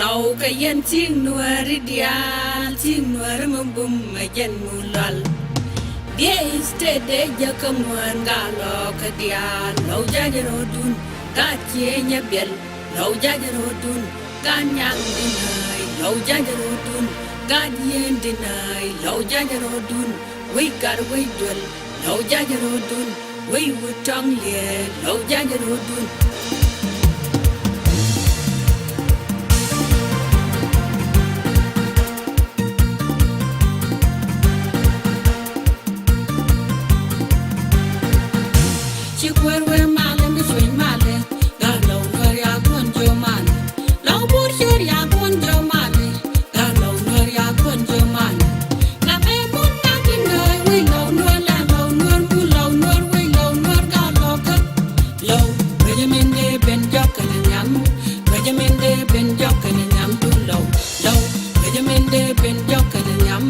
Lau kayan ting nuari dial ting nuari membum majan mulal. Dia istede jakamuan galo kadial. Lau jajarodun kacienya bel. Lau jajarodun kanyang dinai. Lau jajarodun kadien dinai. Lau jajarodun we gar we dwell. Lau jajarodun we wutang lie. Lau jajarodun. Where Malin is with Malin, Gallo, where ya go to man. Low board here ya go to man, Gallo, where ya go to man. La Moon Natin, we low, no land, no, we low, no, Gallo, low, Benjamin de Ben Jocken and Yam, Benjamin de Ben Jocken and Yam too low, low, Benjamin de Ben Jocken and Yam,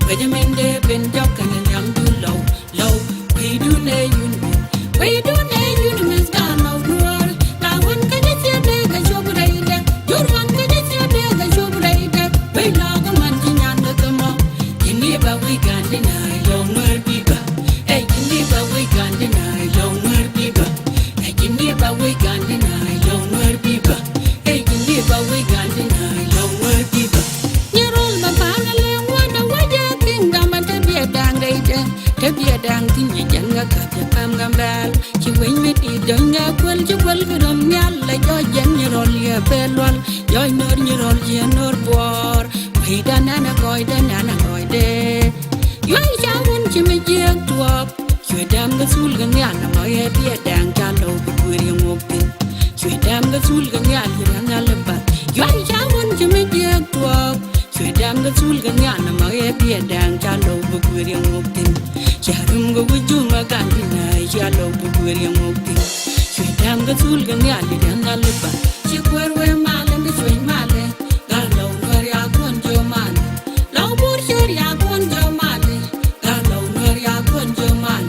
Benjamin de Ben Jocken and Yam too low, low, we do lay you. We do need you to miss Gano Door. Now one can get your big and show braid. Your one can get your big and show braid. We log a mountain and the come up. You never we can't deny longer people. Hey, you never we can't deny longer people. Hey, you never we can't deny longer people. Hey, you never we can't deny longer people. You're all my family, one away, kingdom and to be a dang lady. To be a dang thing, you young cup, your pam gambal. Chị quên biết đi đừng nghe quên chứ quên cái đầm nghe lại cho dân như rồi lìa bê loan cho nốt như rồi lìa nốt bò vì đã nana coi đê yêu cháu muốn chỉ mới giết tuộc chuyện đam cái sul cái nghe là mọi người biết đang cha lâu bị quên riêng một tin chuyện đam cái sul cái nghe thì đang nghe lập bát yêu cháu muốn chỉ mới giết tuộc chuyện đam cái sul cái nghe là mọi người biết đang cha lâu bị quên riêng một tin cha đừng có vui chung mà cảm thấy này cha lâu bị quên riêng một tin chuyện đam cái sul cái nghe thì đang nghe lập bát chỉ quên quên mà lên cái chuyện mà lên cả lâu người ya con cho man lâu buổi chiều ya con cho man cả lâu người ya con cho man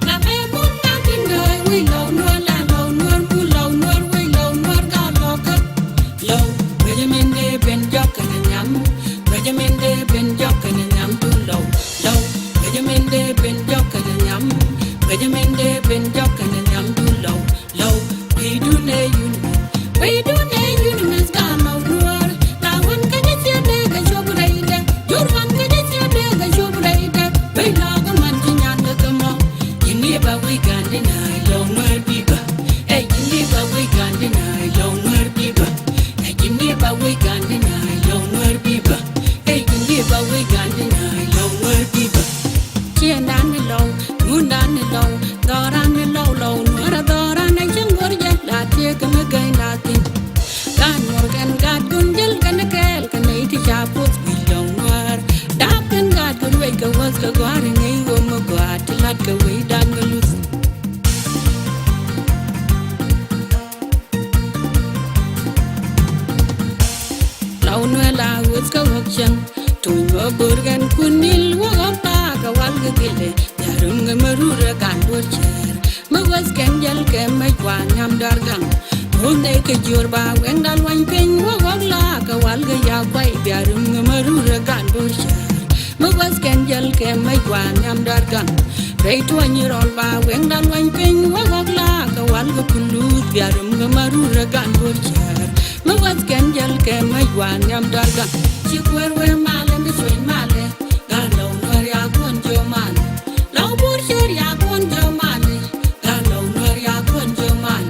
làm em muốn ta tin đời we lâu nuôi là lâu nuôi cu lâu nuôi we lâu nuôi cả lâu cất lâu Benjamin de Ben Jocken and Yam Benjamin de Ben Jocken and Yam too low low Benjamin de Ben Jocken and Yam Benjamin de Ben Jocken and Yam too low low we do need you we do need you to miss Gano Door. Now one can get your big and show braid. Your one can get your big and show braid. We log a mountain and the come up. You never we can't deny longer people. Hey, you never we can't deny longer people. Hey, you never we can't deny longer people. Hey, you never we can't deny longer people. Chien down the low, moon down the low, door on the low, low, not a door on the jungle yet. That take a again, nothing. God Morgan, God Gunjal, can a girl, can eat a sharp what's below noir. Dark and God could wake a was the guarding a woman go out to let go way down the loose. Launuela was go auction to a burgan kunil, walk up back a walk a gilly. Yarunga Marura can't watch her. Mawas can yell, can make one yam dargan. Hone ke jorba wendal wan pen wa wala ka walga ya bai biarum marura gan burshar mawas ken jal ke mai wan am dar gan reitu ani rol ba wendal wan pen wa wala ka walga kulu biarum marura gan burshar mawas ken jal ke mai wan am dar gan chi kwer wer malen de soin male galo nor ya kon jo man law burshar ya kon jo man galo nor ya kon jo man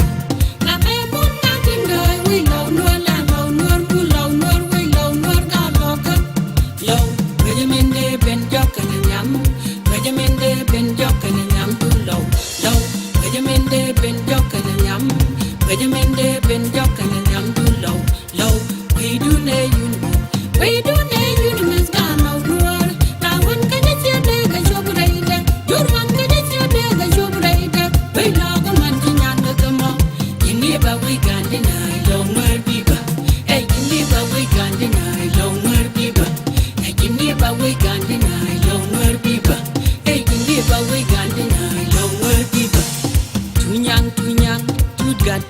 Benjamin de Ben Jocken and Yam Benjamin de Ben Jocken and Yam too low low Benjamin de Ben Jocken and Yam Benjamin de Ben Jocken and Yam too low low we do need you we do need you to miss Gano Door. Now one can get your big and show braid. Your one can get your big and show braid. We log a mountain and the come up. You never we can't deny longer people. Hey, you never we can't deny longer people. Hey, you never we can't deny longer people. Hey, you never we can't deny longer people. Too young, too gat